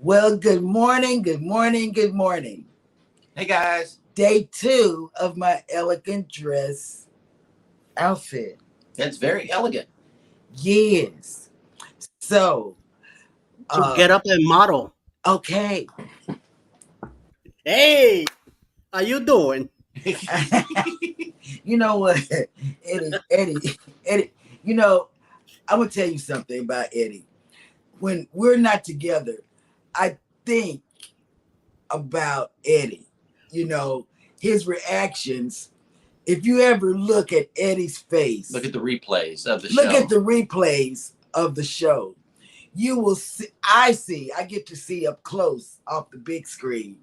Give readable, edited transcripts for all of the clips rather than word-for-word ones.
Well, good morning, good morning, good morning. Hey guys. Day 2 of my elegant dress outfit. That's very elegant. Yes. So, Get up and model. okay. Hey, how you doing? You know what, Eddie, I'm going to tell you something about Eddie. When we're not together, I think about Eddie, his reactions. If you ever look at Eddie's face, Look at the replays of the show. Look at the replays of the show. You will see, I get to see up close off the big screen,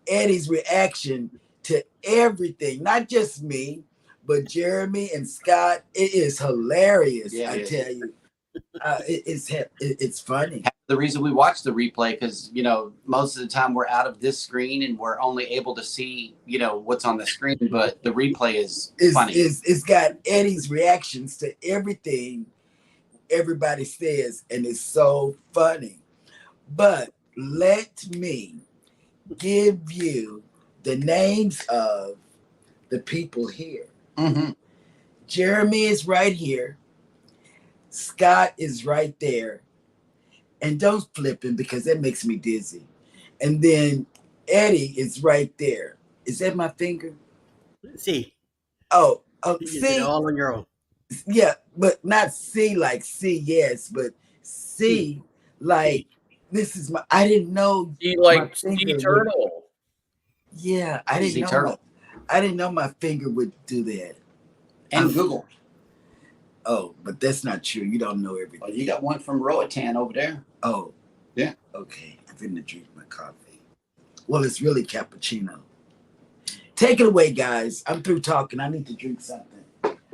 Eddie's reaction to everything, not just me, but Jeremy and Scott. It is hilarious, I tell you. It's funny. The reason we watch the replay, because most of the time we're out of this screen and we're only able to see what's on the screen, but the replay is funny. It's got Eddie's reactions to everything everybody says, and it's so funny. But let me give you the names of the people here. Jeremy is right here. Scott is right there. And don't flip him because that makes me dizzy. And then Eddie is right there. Is that my finger? See. Oh, you see. did it all on your own. Yeah, but not C like C, yes, but C like this is my. I didn't know. C like sea turtle. Yeah, I didn't know. Turtle. I didn't know my finger would do that. And Google. Oh, but that's not true. You don't know everything. Well, you got one from Roatan over there. Oh, yeah. Okay, I'm finna drink my coffee. Well, it's really cappuccino. Take it away, guys. I'm through talking. I need to drink something.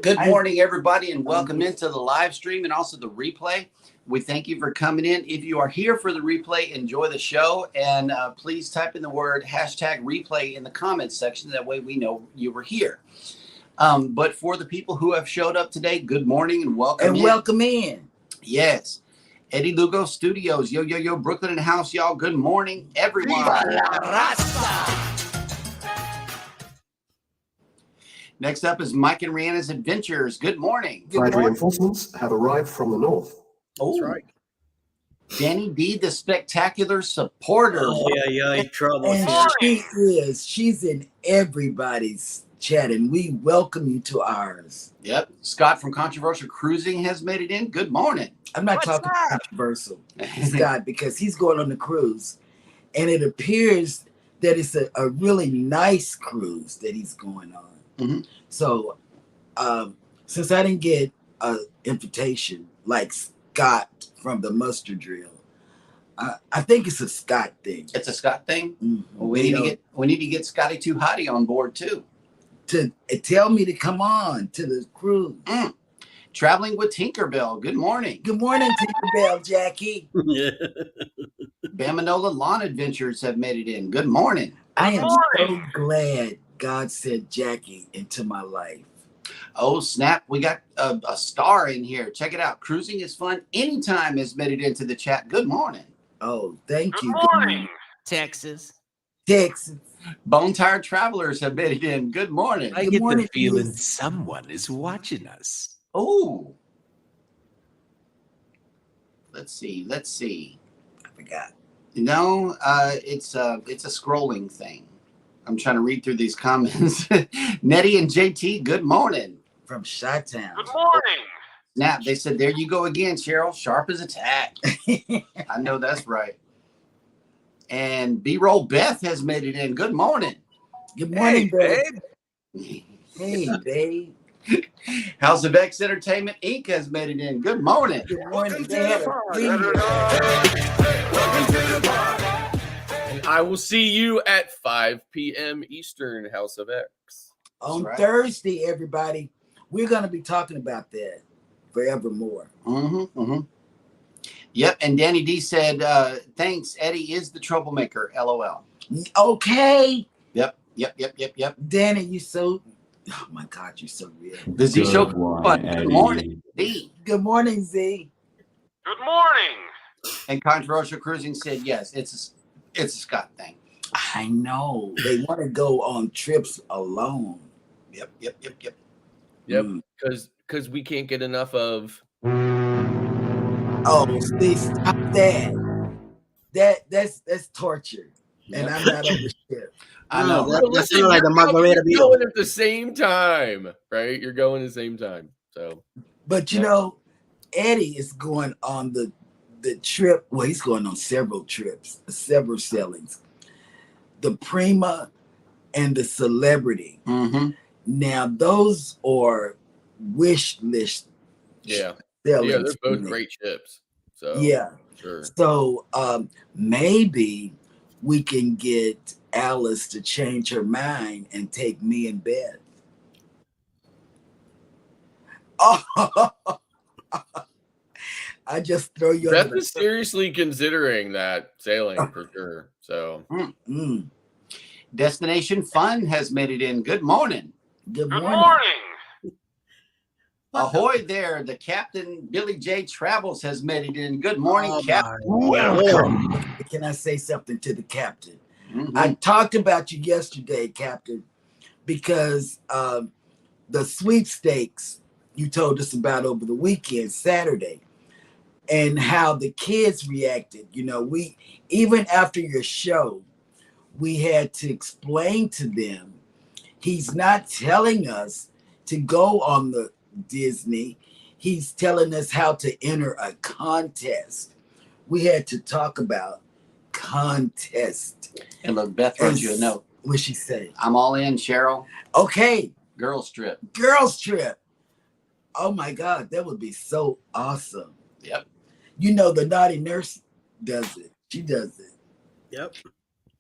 Good morning, everybody, and welcome into the live stream and also the replay. We thank you for coming in. If you are here for the replay, enjoy the show, and please type in the word #replay in the comments section. That way we know you were here. But for the people who have showed up today, good morning and welcome in. Welcome in. Yes. Eddie Lugo Studios. Yo, Brooklyn in the house, y'all. Good morning, everyone. Next up is Mike and J&S Adventures. Good morning. Flight reinforcements have arrived from the north. That's right. Danny D, the spectacular supporter. Oh, yeah, trouble. And she's in everybody's chat, and we welcome you to ours. Yep. Scott from Controversial Cruising has made it in. Good morning. I'm not talking controversial, Scott, because he's going on the cruise, and it appears that it's a really nice cruise that he's going on. So, since I didn't get an invitation like Scott from the Mustard Drill, I think it's a Scott thing. It's a Scott thing. Well, we need to get Scotty Too Hottie on board too. To tell me to come on to the cruise. Traveling with Tinkerbell. Good morning. Good morning, Tinkerbell, Jackie. Bamanola Lawn Adventures have made it in. Good morning. I am so glad God sent Jackie into my life. Oh, snap. We got a star in here. Check it out. Cruising is fun. Anytime has made it into the chat. Good morning. Oh, thank you. Good morning. Texas. Bone Tired Travelers have made it in. Good morning. I get the feeling someone is watching us. Oh. Let's see. I forgot. No, it's a scrolling thing. I'm trying to read through these comments. Nettie and JT, good morning. From Chi-Town. Good morning. Snap, they said, there you go again, Cheryl. Sharp as a tack. I know that's right. And B-Roll Beth has made it in. Good morning. Good morning, babe. Hey, babe. House of X Entertainment Inc. has made it in. Good morning. Good morning. And I will see you at 5 p.m. Eastern, House of X. On Thursday, everybody, we're going to be talking about that forevermore. Yep, and Danny D said, thanks, Eddie is the troublemaker, LOL. Okay. Yep. Danny, you so... Oh, my God, you're so real. The Z Show. Good morning, Z. Good morning, Z. Good morning. And Controversial Cruising said, yes, it's a Scott thing. I know. They want to go on trips alone. Yep. Yep. Mm. Because we can't get enough of. Oh, see, stop that. That's torture. And Yep. I'm not on the ship. I No, know. that Listen, sounded like the margarita you're beetle. going at the same time, right? You're going at the same time. So, But you know, Eddie is going on the trip. Well, he's going on several trips, several sailings. The Prima and the Celebrity. Mm-hmm. Now, those are wish list yeah, sailings. they're for both me. great ships. So, Yeah. sure. So maybe we can get Alice to change her mind and take me and Beth. Oh, I just throw you Beth under is seriously considering that sailing for sure. So, Mm. Destination Fun has made it in. Good morning. Good morning. Ahoy there. The Captain Billy J Travels has made it in. Good morning, Oh, Captain. Welcome. Can I say something to the captain? Mhm. I talked about you yesterday, Captain, because the sweepstakes you told us about over the weekend, Saturday, and how the kids reacted. You know, we even after your show, we had to explain to them he's not telling us to go on the Disney. He's telling us how to enter a contest. We had to talk about contest. And look, Beth wrote you a note. What'd she say? I'm all in, Cheryl. Okay, Girls trip. girls trip. Oh my God, that would be so awesome. Yep. You know, the naughty nurse does it. She does it. Yep.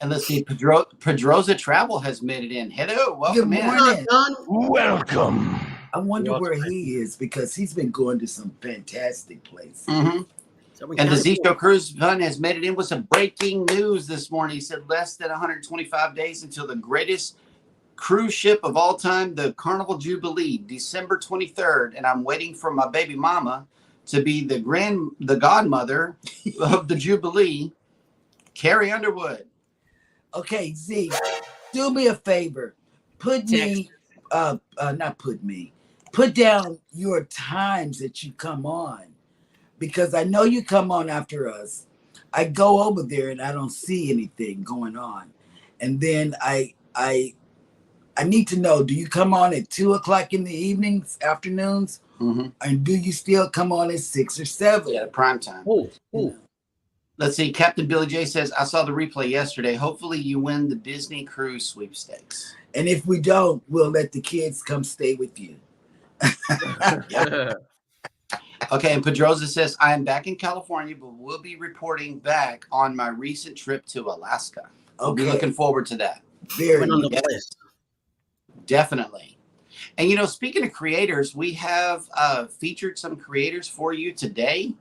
And let's see, Pedroza Travel has made it in. Hello, welcome Good in. morning. Don. Welcome. I wonder Welcome. where he is because he's been going to some fantastic places. Mm-hmm. So And the Z-Show Cruise Fun has made it in with some breaking news this morning. He said less than 125 days until the greatest cruise ship of all time, the Carnival Jubilee, December 23rd. And I'm waiting for my baby mama to be the godmother of the Jubilee, Carrie Underwood. Okay, Z, do me a favor. Put down your times that you come on. Because I know you come on after us. I go over there and I don't see anything going on. And then I need to know, do you come on at 2:00 in the evenings, afternoons? Mm-hmm. And do you still come on at 6 or 7? Yeah, prime time. Oh, Let's see. Captain Billy J says, I saw the replay yesterday. Hopefully you win the Disney Cruise sweepstakes. And if we don't, we'll let the kids come stay with you. Okay, and Pedroza says, I am back in California, but we'll be reporting back on my recent trip to Alaska. We'll be looking forward to that. Very went on the Yes. list. Definitely. And, you know, speaking of creators, we have featured some creators for you today.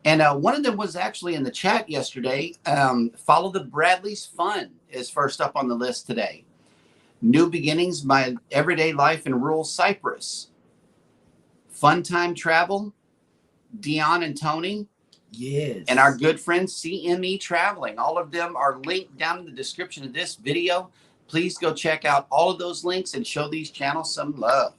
And one of them was actually in the chat yesterday. Follow the Bradley's Fun is first up on the list today. New Beginnings, My Everyday Life in Rural Cyprus. Fun Time Travel, Dion and Tony. Yes. And our good friend CME Traveling. All of them are linked down in the description of this video. Please go check out all of those links and show these channels some love.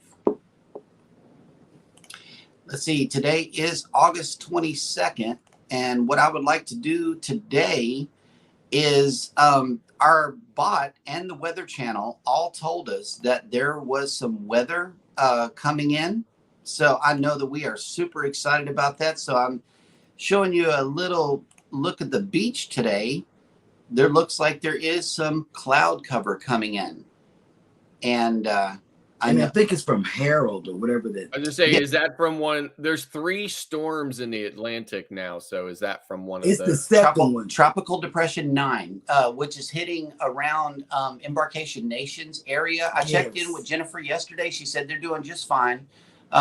Let's see, today is August 22nd. And what I would like to do today is our bot and the Weather Channel all told us that there was some weather coming in. So I know that we are super excited about that. So I'm showing you a little look at the beach today. There looks like there is some cloud cover coming in. And I think it's from Harold or whatever that. I was just saying, is that from one? There's 3 storms in the Atlantic now. So is that from one of It's those? the second one. Tropical Depression 9, which is hitting around Embarkation Nations area. I checked in with Jennifer yesterday. She said they're doing just fine.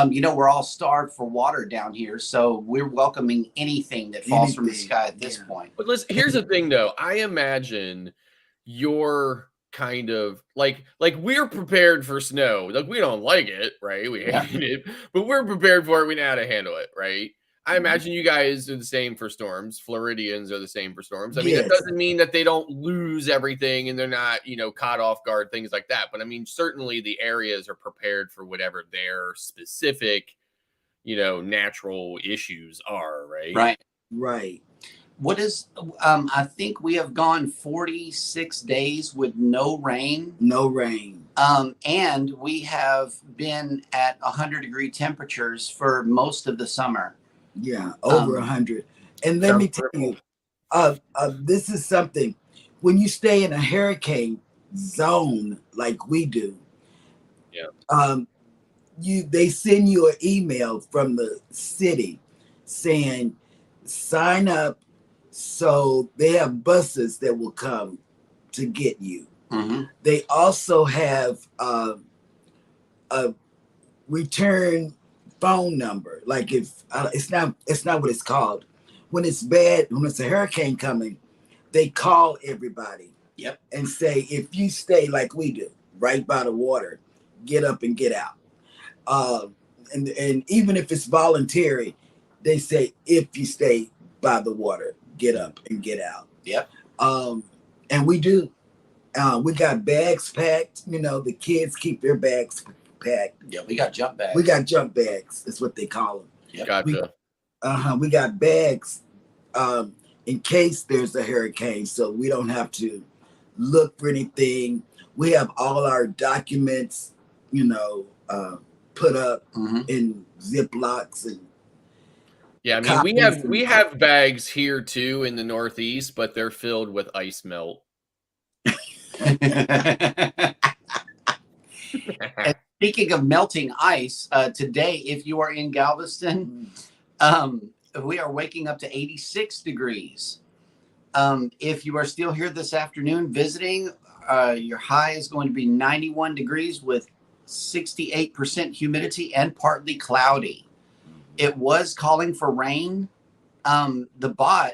You know, we're all starved for water down here, so we're welcoming anything that falls from the sky at this point. But listen, here's the thing, though. I imagine you're kind of like we're prepared for snow. Like, we don't like it, right? We hate it, but we're prepared for it. We know how to handle it, right? I imagine you guys are the same for storms. Floridians are the same for storms. I mean, Yes. it doesn't mean that they don't lose everything and they're not, caught off guard, things like that. But I mean, certainly the areas are prepared for whatever their specific, natural issues are, right? Right. Right. What is, I think we have gone 46 days with no rain. No rain. And we have been at 100-degree temperatures for most of the summer. Yeah, over 100. And let me tell you, this is something. When you stay in a hurricane zone like we do, they send you an email from the city saying sign up, so they have buses that will come to get you. Mm-hmm. They also have a return phone number. Like if it's not what it's called. When it's bad, when it's a hurricane coming, they call everybody. Yep. And say, if you stay like we do, right by the water, get up and get out. And even if it's voluntary, they say, if you stay by the water, get up and get out. Yep. And we do. We got bags packed. The kids keep their bags packed. Yeah, we got jump bags. We got jump bags. That's what they call them. Yep. Gotcha. We got bags in case there's a hurricane, so we don't have to look for anything. We have all our documents, put up in Ziplocs and. Yeah, I mean, we have bags here too in the Northeast, but they're filled with ice melt. And speaking of melting ice, today, if you are in Galveston, we are waking up to 86 degrees. If you are still here this afternoon visiting, your high is going to be 91 degrees with 68% humidity and partly cloudy. It was calling for rain. The bot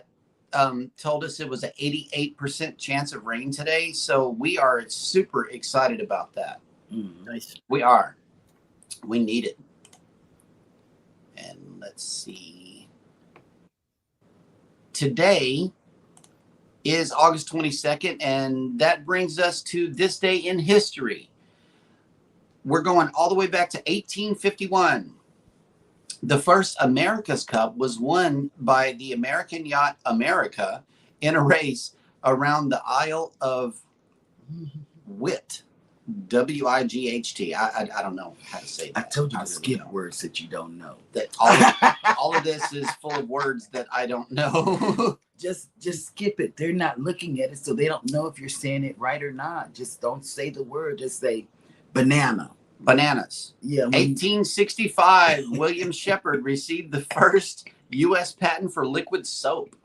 told us it was an 88% chance of rain today. So we are super excited about that. Nice. We are. We need it. And let's see. Today is August 22nd, and that brings us to this day in history. We're going all the way back to 1851. The first America's Cup was won by the American yacht America in a race around the Isle of Wight. W-I-G-H-T. I don't know how to say that. I told you to really skip don't. words that you don't know. That all of this is full of words that I don't know. Just skip it. They're not looking at it, so they don't know if you're saying it right or not. Just don't say the word. Just say banana. Bananas. Yeah. 1865, William Shepard received the first U.S. patent for liquid soap.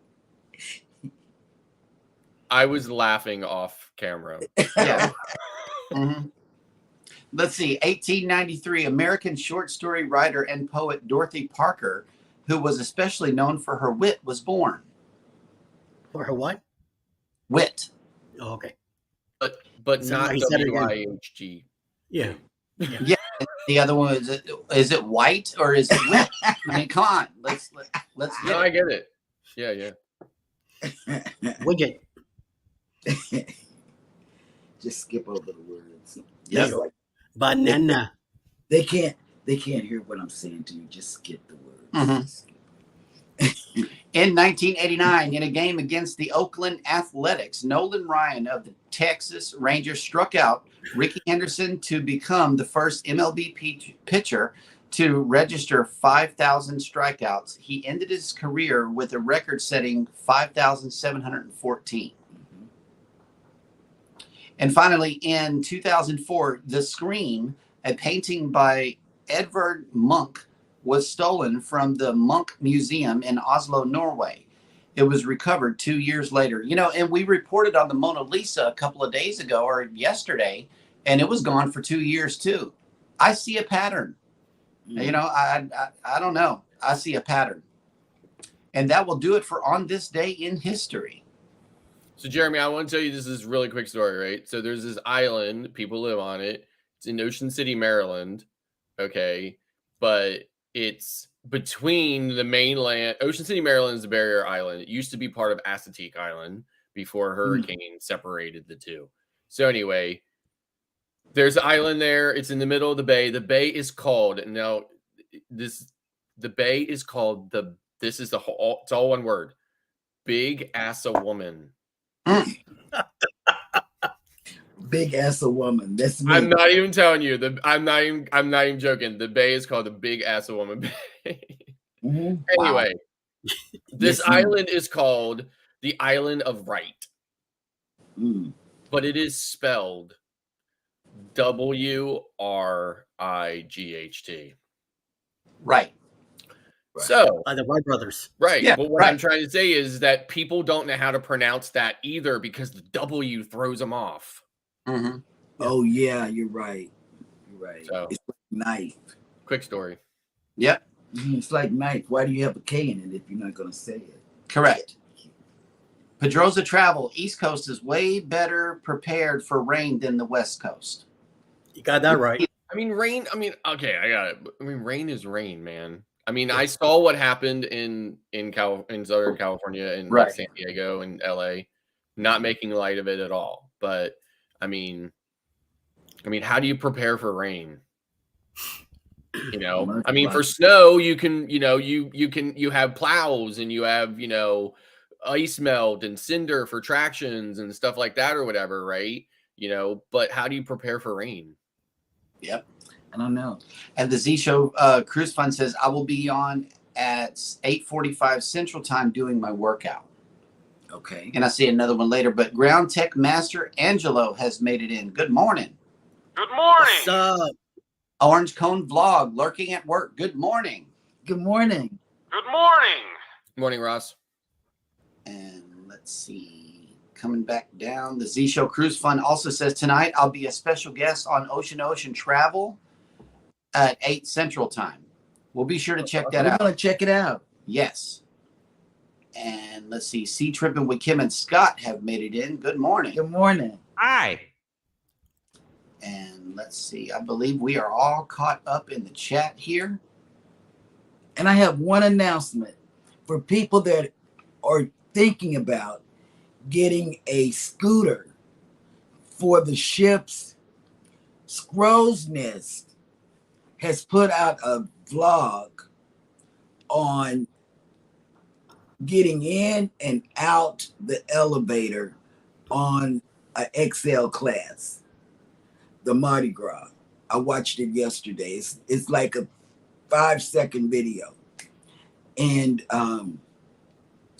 I was laughing off camera. Yeah. Mm-hmm. Let's see. 1893, American short story writer and poet Dorothy Parker, who was especially known for her wit, was born. For what? Wit. Oh, okay. But So not he said it again. W-I-H-G. Yeah. Yeah. The other one is it white or is it wit? I mean, come on. Let's No, get I it. get it. Yeah. Widget. Just skip over the words. Yeah. It's like Banana. they can't hear what I'm saying to you. Just skip the words. Mhm. In 1989, in a game against the Oakland Athletics, Nolan Ryan of the Texas Rangers struck out Ricky Henderson to become the first MLB pitcher to register 5,000 strikeouts. He ended his career with a record-setting 5,714. And finally, in 2004, The Scream, a painting by Edvard Munch, was stolen from the Munch Museum in Oslo, Norway. It was recovered 2 years later. And we reported on the Mona Lisa a couple of days ago or yesterday, and it was gone for 2 years too. I see a pattern. I don't know. I see a pattern. And that will do it for On This Day in History. So, Jeremy, I want to tell you this is a really quick story, right? So there's this island. People live on it. It's in Ocean City, Maryland. Okay. But it's between the mainland, Ocean City, Maryland is the barrier island. It used to be part of Assateague Island before hurricane separated the two. So anyway, there's an island there. It's in the middle of the bay. The bay is called it's all one word. Big Ass a Woman. Big ass a woman. That's me. I'm not even telling you. I'm not even joking. The bay is called the Big Ass a Woman Bay. Anyway, this island is called the Island of Right. But it is spelled WRIGHT. Right. So The Wright brothers. right. Yeah, But what I'm trying to say is that people don't know how to pronounce that either because the W throws them off. Mm-hmm. Oh yeah, you're right. You're right. So, it's like knife. Quick story. Yep. It's like knife. Why do you have a K in it if you're not going to say it? Correct. Pedroza Travel, East Coast is way better prepared for rain than the West Coast. You got that right. I mean, rain. I mean, okay, I got it. I mean, rain is rain, man. I mean, I saw what happened in Southern California and like San Diego and LA, not making light of it at all. But I mean, how do you prepare for rain? You know, I mean, for snow, you can, you have plows and you have, ice melt and cinder for tractions and stuff like that or whatever, right? But how do you prepare for rain? Yep. I don't know. And the Z Show Cruise Fund says, I will be on at 8:45 Central Time doing my workout. Okay. And I see another one later, but Ground Tech Master Angelo has made it in. Good morning. Good morning. What's up? Orange Cone Vlog, lurking at work. Good morning. Good morning. Good morning. Good morning, Ross. And let's see, coming back down, the Z Show Cruise Fund also says tonight I'll be a special guest on Ocean Travel at 8 Central Time. We'll be sure to check that out. We're going to check it out. Yes. And let's see, Sea Tripping with Kim and Scott have made it in. Good morning. Good morning. Hi. And let's see, I believe we are all caught up in the chat here. And I have one announcement for people that are thinking about getting a scooter for the ships. Scrow's Nest has put out a vlog on getting in and out the elevator on a XL class, the Mardi Gras. I watched it yesterday. It's like a 5-second video. And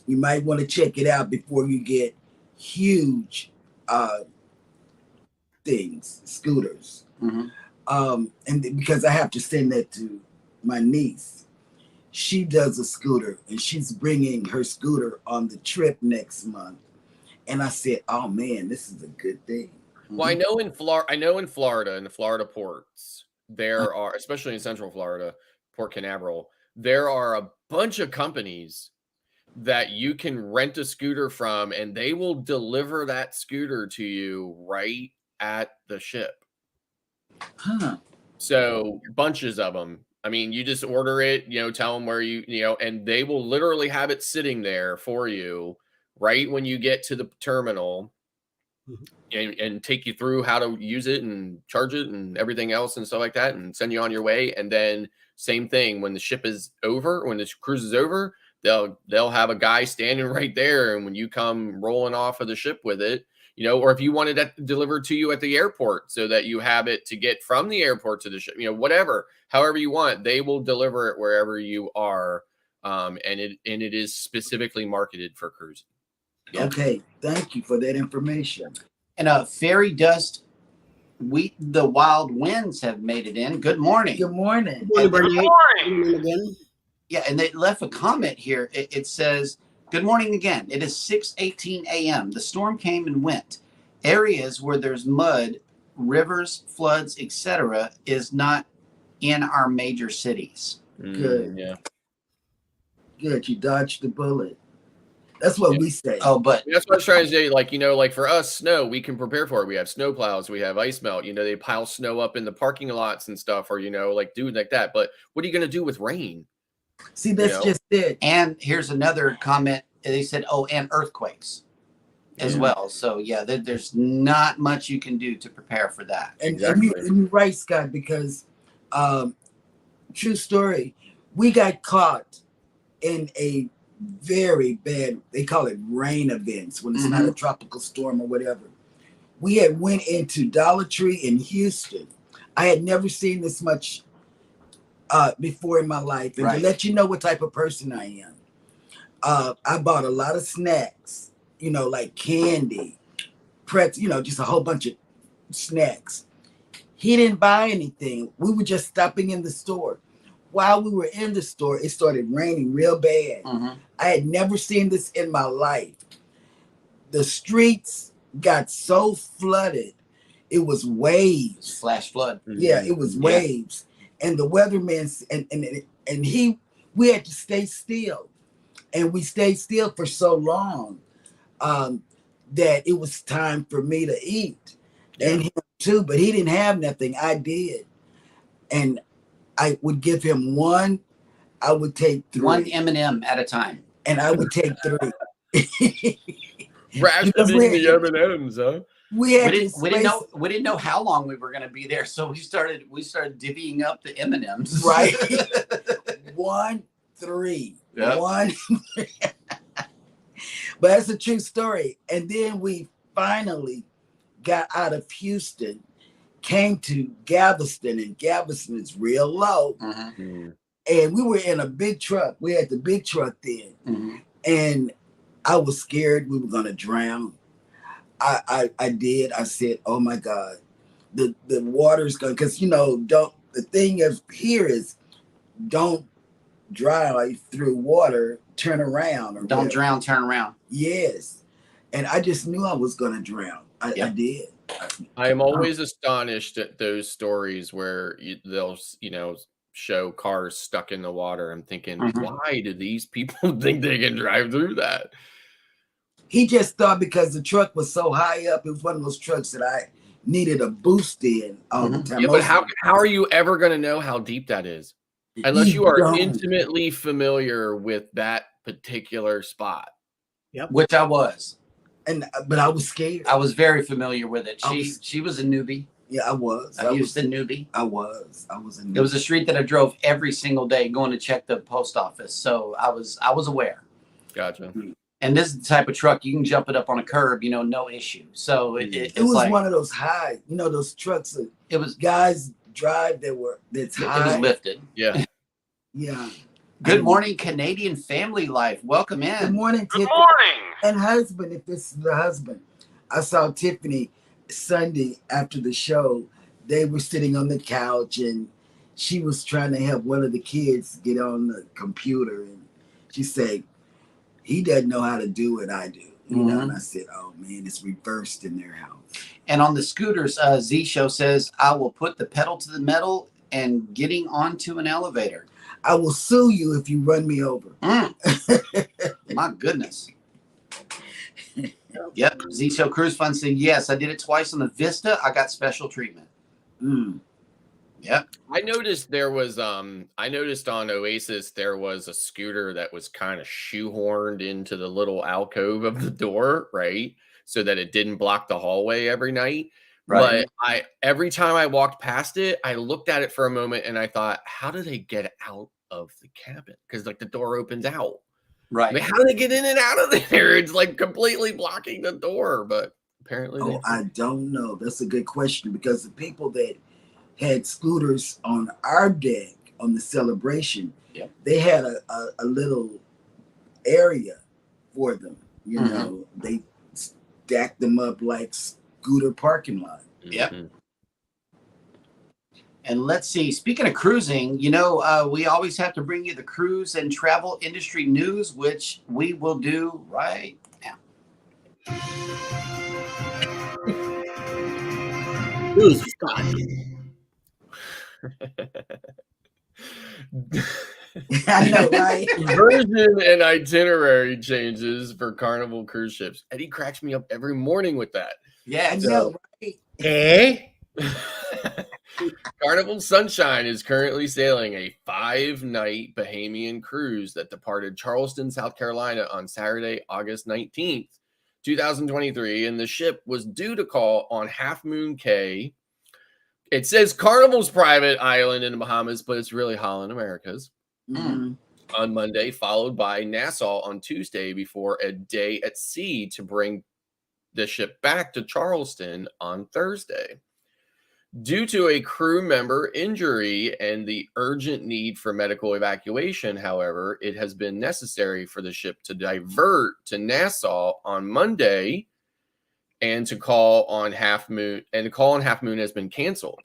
you might want to check it out before you get huge scooters. Mm-hmm. And because I have to send that to my niece. She does a scooter and she's bringing her scooter on the trip next month. And I said, oh man, this is a good thing. Well, I know in Florida, in the Florida ports, there are, especially in Central Florida, Port Canaveral, there are a bunch of companies that you can rent a scooter from, and they will deliver that scooter to you right at the ship. Huh. So bunches of them. I mean, you just order it, tell them where and they will literally have it sitting there for you right when you get to the terminal. And take you through how to use it and charge it and everything else and stuff like that and send you on your way. And then same thing when the ship is over, when the cruise is over, they'll have a guy standing right there. And when you come rolling off of the ship with it, or if you wanted that delivered to you at the airport so that you have it to get from the airport to the ship, whatever, however you want, they will deliver it wherever you are. And it is specifically marketed for cruising. Yeah. Okay. Thank you for that information. And Fairy Dust, the Wild Winds have made it in. Good morning. Good morning. Good Good morning. morning. Again. Yeah, and they left a comment here. It says, good morning again. It is 6:18 a.m. The storm came and went. Areas where there's mud, rivers, floods, etc. is not in our major cities. Good. Yeah. Good. You dodged the bullet. That's what we say. Oh, but That's what I was trying to say. Like for us, snow, we can prepare for it. We have snow plows, we have ice melt. They pile snow up in the parking lots and stuff, or doing like that. But what are you going to do with rain? See, that's just it. And here's another comment. They said, "Oh, and earthquakes as well." So yeah, there's not much you can do to prepare for that. And, Exactly. and you're right, Scott, because true story, we got caught in a very bad, they call it rain events when it's not a tropical storm or whatever. We had went into Dollar Tree in Houston. I had never seen this much before in my life. And to let you know what type of person I am, I bought a lot of snacks, like candy, pretzel, just a whole bunch of snacks. He didn't buy anything. We were just stopping in the store. While we were in the store, it started raining real bad. I had never seen this in my life. The streets got so flooded. It was waves. Flash flood. Yeah, it was waves. And the weatherman and we had to stay still. And we stayed still for so long that it was time for me to eat. And him too, but he didn't have nothing. I did. And I would give him one. I would take 3. One M&M at a time. And I would take 3. Rationing the M&Ms, huh? We didn't know how long we were going to be there, so we started divvying up the M&Ms. Right. 1, 3. Yep. 1. But that's a true story. And then we finally got out of Houston, came to Galveston, and Galveston is real low. And we were in a big truck. We had the big truck then. And I was scared we were going to drown. I did. I said, oh my God, the water's going, because, the thing of here is don't drive through water, turn around. Or don't whatever. Drown, turn around. Yes. And I just knew I was going to drown. I did. I am always astonished at those stories where they'll, show cars stuck in the water. I'm thinking, why do these people think they can drive through that? He just thought because the truck was so high up, it was one of those trucks that I needed a boost in all the time. Yeah, but how are you ever going to know how deep that is? Unless you are intimately familiar with that particular spot. Yep. Which I was. But I was scared. I was very familiar with it. She was a newbie. Yeah, I was. I was a newbie. I was a newbie. It was a street that I drove every single day going to check the post office. So I was aware. Gotcha. And this is the type of truck you can jump it up on a curb, no issue. So it was like, one of those high, those trucks that it was guys drive that's high. It was lifted. Yeah. Yeah. Good morning, Canadian family life. Welcome in. Good morning, Good Tiffany. morning. And husband, if this is the husband. I saw Tiffany Sunday after the show. They were sitting on the couch and she was trying to help one of the kids get on the computer. And she said, he doesn't know how to do what I do. And I said, oh man, it's reversed in their house. And on the scooters, Z Show says, I will put the pedal to the metal and getting onto an elevator. I will sue you if you run me over. My goodness. Yep. Z Show Cruise Fund said, yes, I did it twice on the Vista. I got special treatment. Yep. I noticed I noticed on Oasis there was a scooter that was kind of shoehorned into the little alcove of the door, right? So that it didn't block the hallway every night. Right. But every time I walked past it, I looked at it for a moment and I thought, how do they get out of the cabin? Because the door opens out. Right. I mean, how do they get in and out of there? It's completely blocking the door, but apparently I don't know. That's a good question because the people that had scooters on our deck on the Celebration, they had a little area for them. They stacked them up like scooter parking lot. Yep. And let's see, speaking of cruising, we always have to bring you the cruise and travel industry news, which we will do right now. Who's Scott? I know, right? Version and itinerary changes for Carnival cruise ships. Eddie cracks me up every morning with that. Yeah. I know, right? Eh? Carnival Sunshine is currently sailing a 5-night Bahamian cruise that departed Charleston, South Carolina on Saturday, August 19th, 2023, and the ship was due to call on Half Moon Cay. It says Carnival's private island in the Bahamas, but it's really Holland America's. Mhm. On Monday, followed by Nassau on Tuesday before a day at sea to bring the ship back to Charleston on Thursday. Due to a crew member injury and the urgent need for medical evacuation, however, it has been necessary for the ship to divert to Nassau on Monday and to call on Half Moon, and the call on Half Moon has been canceled.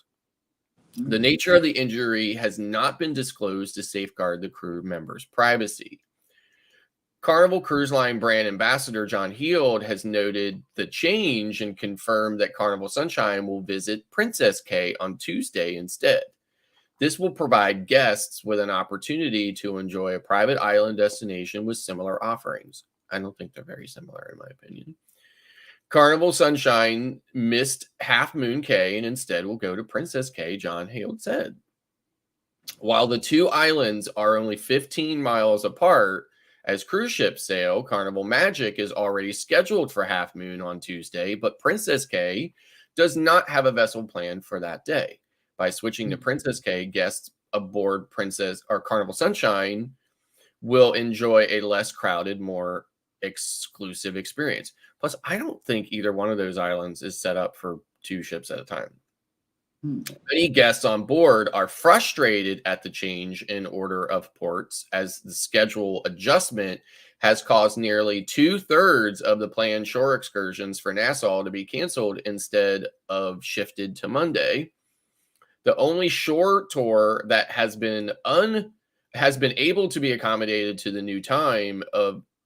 The nature of the injury has not been disclosed to safeguard the crew member's privacy. Carnival Cruise Line brand ambassador John Heald has noted the change and confirmed that Carnival Sunshine will visit Princess Cay on Tuesday instead. This will provide guests with an opportunity to enjoy a private island destination with similar offerings. I don't think they're very similar, in my opinion. Carnival Sunshine missed Half Moon Cay and instead will go to Princess Cay, John Heald said. While the two islands are only 15 miles apart, as cruise ships sail, Carnival Magic is already scheduled for Half Moon on Tuesday, but Princess Cay does not have a vessel planned for that day. By switching to Princess Cay, guests aboard Princess or Carnival Sunshine will enjoy a less crowded, more exclusive experience. Plus, I don't think either one of those islands is set up for two ships at a time. Many guests on board are frustrated at the change in order of ports, as the schedule adjustment has caused nearly 2/3 of the planned shore excursions for Nassau to be canceled instead of shifted to Monday. The only shore tour that has been able to be accommodated to the new time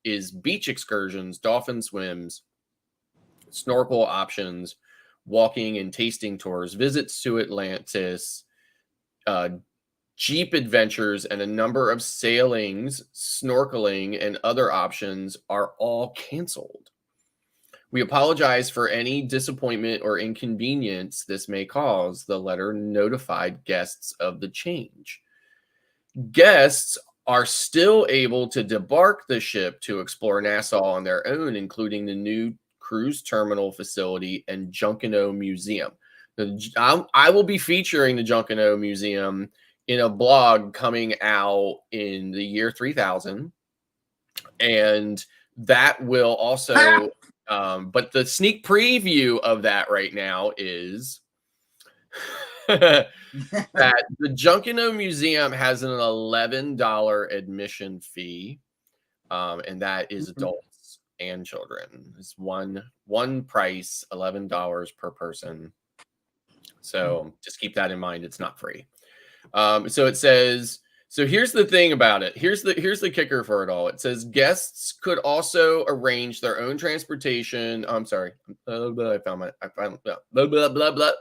is beach excursions, dolphin swims, snorkel options, walking and tasting tours, visits to Atlantis, Jeep adventures, and a number of sailings, snorkeling, and other options are all canceled. We apologize for any disappointment or inconvenience this may cause, the letter notified guests of the change. Guests are still able to debark the ship to explore Nassau on their own, including the new cruise terminal facility and Junkanoo Museum. I will be featuring the Junkanoo Museum in a blog coming out in the year 3000. And that will also, but the sneak preview of that right now is that the Junkanoo Museum has an $11 admission fee, and that is adults and children. It's one price, $11 per person. So just keep that in mind. It's not free. So it says, so here's the thing about it. Here's the kicker for it all. It says guests could also arrange their own transportation. I'm sorry. I found blah, blah, blah, blah.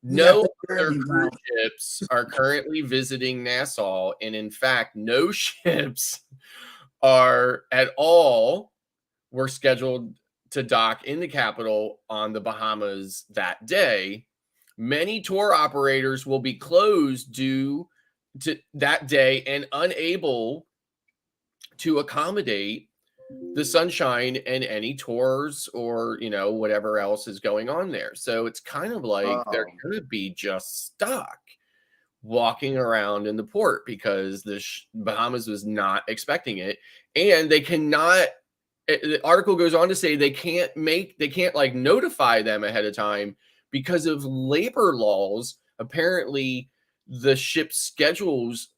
No other cruise ships are currently visiting Nassau, and in fact, no ships are at all were scheduled to dock in the capital on the Bahamas that day. Many tour operators will be closed due to that day and unable to accommodate the Sunshine and any tours or, whatever else is going on there. So it's kind of like they're going to be just stuck walking around in the port because the Bahamas was not expecting it. And they cannot, the article goes on to say they can't like notify them ahead of time because of labor laws. Apparently the ship's schedules,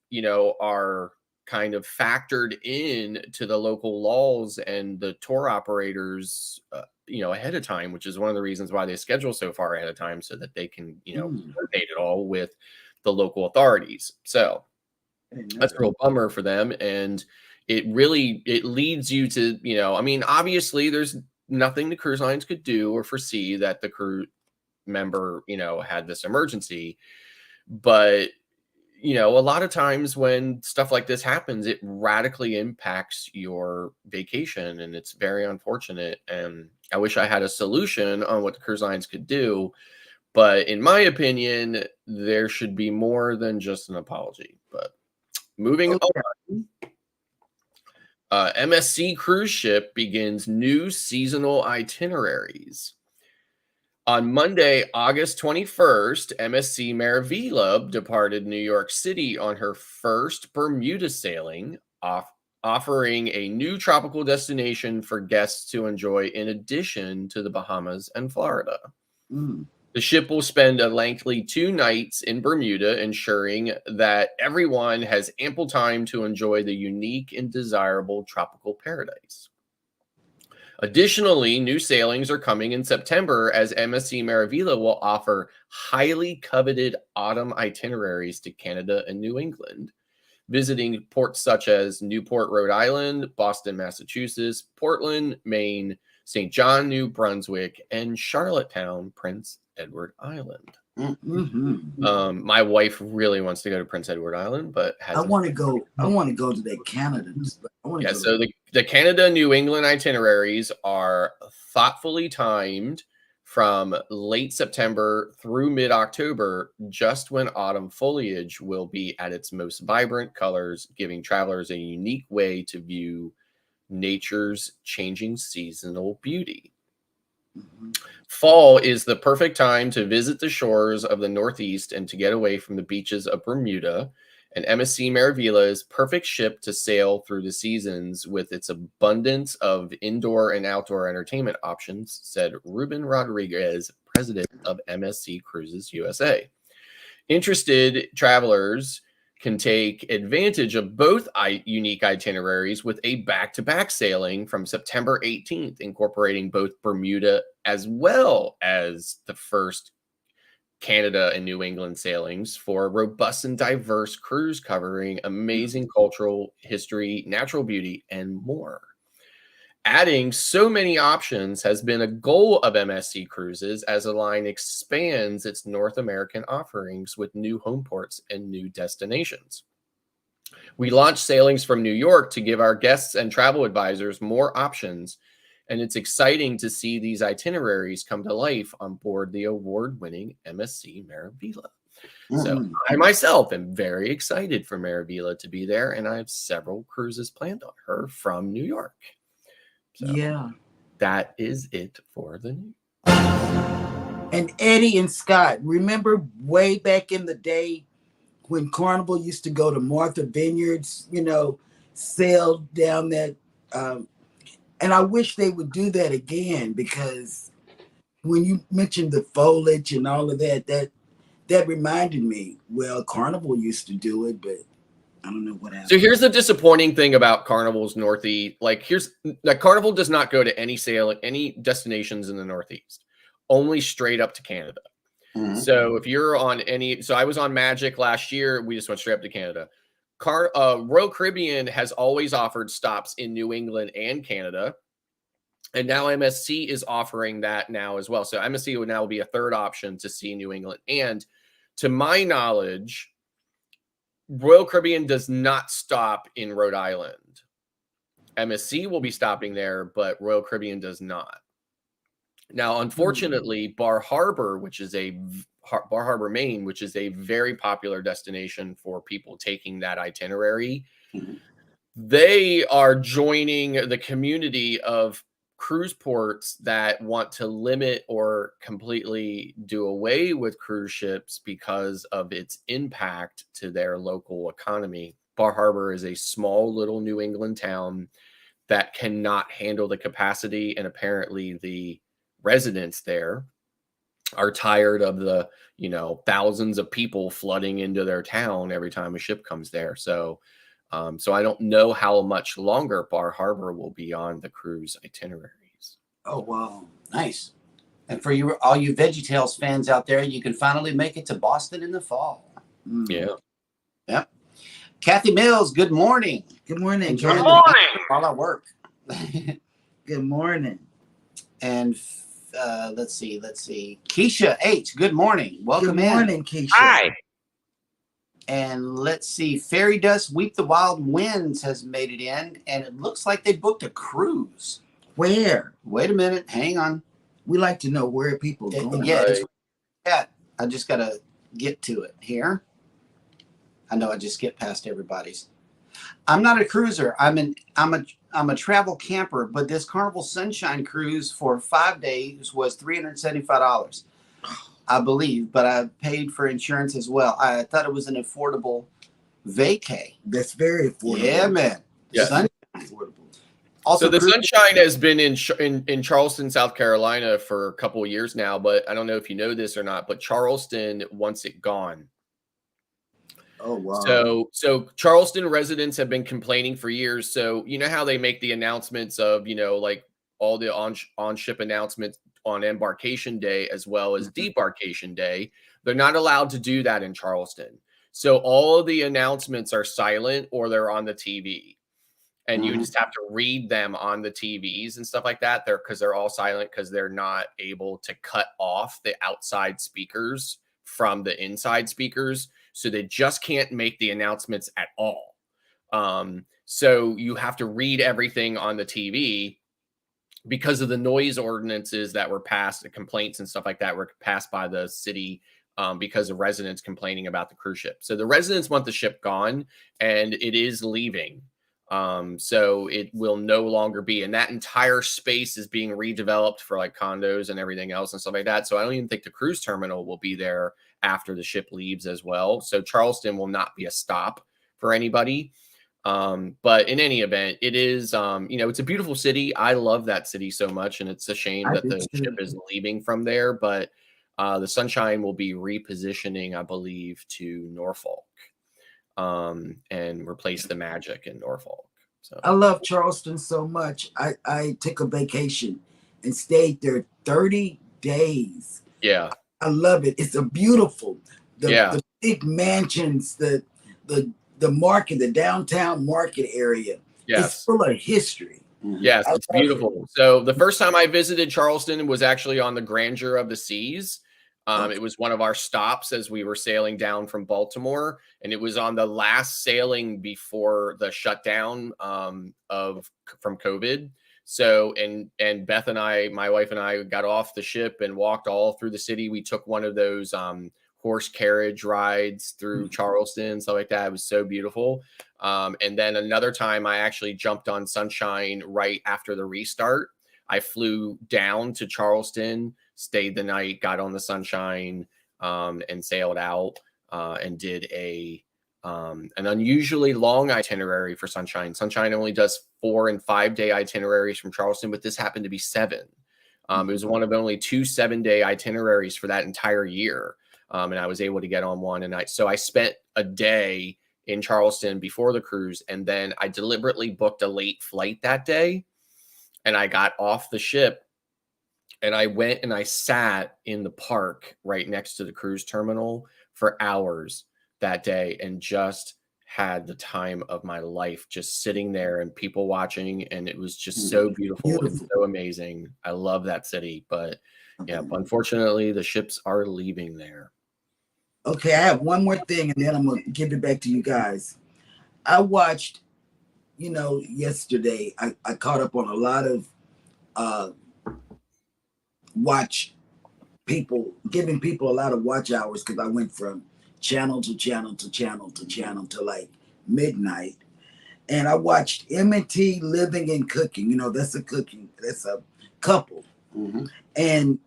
are kind of factored in to the local laws and the tour operators, ahead of time, which is one of the reasons why they schedule so far ahead of time so that they can, coordinate it all with the local authorities. So that's a real bummer for them. And it leads you to, obviously there's nothing the cruise lines could do or foresee that the crew member, had this emergency. But, a lot of times when stuff like this happens, it radically impacts your vacation, and it's very unfortunate. And I wish I had a solution on what the cruise lines could do, But in my opinion, there should be more than just an apology. But moving on, MSC cruise ship begins new seasonal itineraries. On Monday, August 21st, MSC Meraviglia departed New York City on her first Bermuda sailing, offering a new tropical destination for guests to enjoy in addition to the Bahamas and Florida. The ship will spend a lengthy 2 nights in Bermuda, ensuring that everyone has ample time to enjoy the unique and desirable tropical paradise. Additionally, new sailings are coming in September as MSC Meraviglia will offer highly coveted autumn itineraries to Canada and New England, visiting ports such as Newport, Rhode Island, Boston, Massachusetts, Portland, Maine, St. John, New Brunswick, and Charlottetown, Prince Edward Island. My wife really wants to go to Prince Edward Island, but hasn't. I want to go to that Canada. So the Canada New England itineraries are thoughtfully timed from late September through mid-October, just when autumn foliage will be at its most vibrant colors, giving travelers a unique way to view nature's changing seasonal beauty. Fall is the perfect time to visit the shores of the Northeast and to get away from the beaches of Bermuda. And MSC Meraviglia is perfect ship to sail through the seasons with its abundance of indoor and outdoor entertainment options, said Ruben Rodriguez, president of MSC Cruises USA. Interested travelers can take advantage of both unique itineraries with a back-to-back sailing from September 18th, incorporating both Bermuda as well as the first Canada and New England sailings for a robust and diverse cruise covering amazing cultural history, natural beauty, and more. Adding so many options has been a goal of MSC Cruises as the line expands its North American offerings with new home ports and new destinations. We launched sailings from New York to give our guests and travel advisors more options, and it's exciting to see these itineraries come to life on board the award-winning MSC Meraviglia. So I myself am very excited for Meraviglia to be there, and I have several cruises planned on her from New York. So that is it for the news. And Eddie and Scott, remember way back in the day when Carnival used to go to Martha Vineyards, sail down that. And I wish they would do that again, because when you mentioned the foliage and all of that reminded me, well, Carnival used to do it, but I don't know what happened. So here's the disappointing thing about Carnival's Northeast. Carnival does not go to any destinations in the Northeast, only straight up to Canada. So if you're on I was on Magic last year, we just went straight up to Canada. Royal Caribbean has always offered stops in New England and Canada. And now MSC is offering that now as well. So MSC would now be a third option to see New England. And to my knowledge, Royal Caribbean does not stop in Rhode Island. MSC will be stopping there, but Royal Caribbean does not. Now, unfortunately, Bar Harbor, Maine, which is a very popular destination for people taking that itinerary, they are joining the community of cruise ports that want to limit or completely do away with cruise ships because of its impact to their local economy. Bar Harbor is a small little New England town that cannot handle the capacity, and apparently the residents there are tired of the thousands of people flooding into their town every time a ship comes there. So I don't know how much longer Bar Harbor will be on the cruise itineraries. Oh, wow. Nice. And for all you VeggieTales fans out there, you can finally make it to Boston in the fall. Yeah. Yep. Kathy Mills, good morning. Good morning. Good morning. All our work. Good morning. And let's see. Keisha H, good morning. Welcome in. Good morning, Keisha. Hi. And let's see. Fairy Dust Weep the Wild Winds has made it in, and it looks like they booked a cruise. Where? Wait a minute. Hang on. We like to know where people are going. Yeah, Right. at? I just got to get to it here. I know I just skipped past everybody's. I'm not a cruiser. I'm a travel camper, but this Carnival Sunshine cruise for 5 days was $375, I believe, but I paid for insurance as well. I thought it was an affordable vacay. That's very affordable. Yeah, man. Yeah. Sunshine. Affordable. Also, So the cruise- Sunshine has been in Charleston, South Carolina for a couple of years now, but I don't know if you know this or not, but Charleston wants it gone. Oh, wow. So Charleston residents have been complaining for years. So you know how they make the announcements of, like all the on ship announcements on embarkation day as well as debarkation day. They're not allowed to do that in Charleston. So all of the announcements are silent or they're on the TV. And you just have to read them on the TVs and stuff like that. They're all silent because they're not able to cut off the outside speakers from the inside speakers. So they just can't make the announcements at all. So you have to read everything on the TV because of the noise ordinances that were passed, the complaints and stuff like that were passed by the city because of residents complaining about the cruise ship. So the residents want the ship gone, and it is leaving. So it will no longer be, and that entire space is being redeveloped for like condos and everything else and stuff like that. So I don't even think the cruise terminal will be there after the ship leaves as well. So Charleston will not be a stop for anybody. But in any event, it is, it's a beautiful city. I love that city so much, and it's a shame that the ship is leaving from there. But the Sunshine will be repositioning, I believe, to Norfolk. And replace the Magic in Norfolk. So I love Charleston so much. I took a vacation and stayed there 30 days. Yeah. I love it. It's a beautiful, Yeah. the big mansions, the market, the downtown market area. Yes. It's full of history. Yes, it's beautiful. So the first time I visited Charleston was actually on the Grandeur of the Seas. It was one of our stops as we were sailing down from Baltimore, and it was on the last sailing before the shutdown from COVID. So, and Beth and I, my wife and I, got off the ship and walked all through the city. We took one of those horse carriage rides through Charleston, stuff like that. It was so beautiful. And then another time I actually jumped on Sunshine right after the restart. I flew down to Charleston, stayed the night, got on the Sunshine, and sailed out and did an unusually long itinerary for Sunshine. Sunshine only does 4 and 5 day itineraries from Charleston, but this happened to be 7. It was one of only 2 7-day itineraries for that entire year. And I was able to get on one. And so I spent a day in Charleston before the cruise, and then I deliberately booked a late flight that day. And I got off the ship and I went and I sat in the park right next to the cruise terminal for hours that day and just had the time of my life, just sitting there and people watching. And it was just so beautiful and so amazing. I love that city. But yeah, unfortunately, the ships are leaving there. Okay, I have one more thing and then I'm going to give it back to you guys. I watched, yesterday, I caught up on a lot of giving people a lot of watch hours because I went from channel to channel to channel to channel to like midnight. And I watched M&T Living and Cooking. That's a couple. And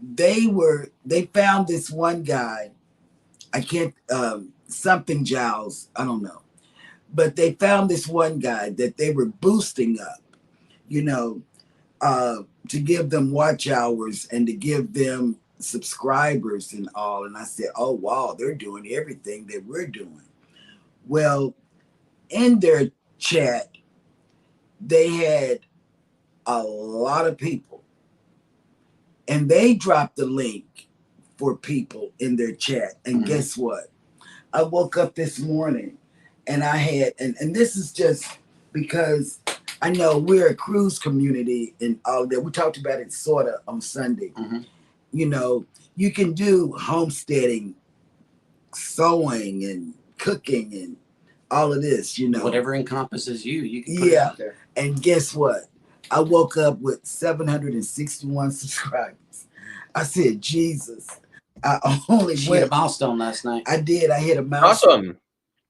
they found this one guy. I can't, something Giles, I don't know. But they found this one guy that they were boosting up, to give them watch hours and to give them subscribers and all. And I said, oh, wow, they're doing everything that we're doing. Well, in their chat, they had a lot of people. And they dropped the link for people in their chat. And guess what? I woke up this morning and I had, and this is just because I know we're a cruise community and all that. We talked about it sort of on Sunday. You can do homesteading, sewing and cooking and all of this, Whatever encompasses you can put it out there. And guess what? I woke up with 761 subscribers. I said, Jesus. I only She hit a went. milestone last night. I did. I hit a milestone. Awesome.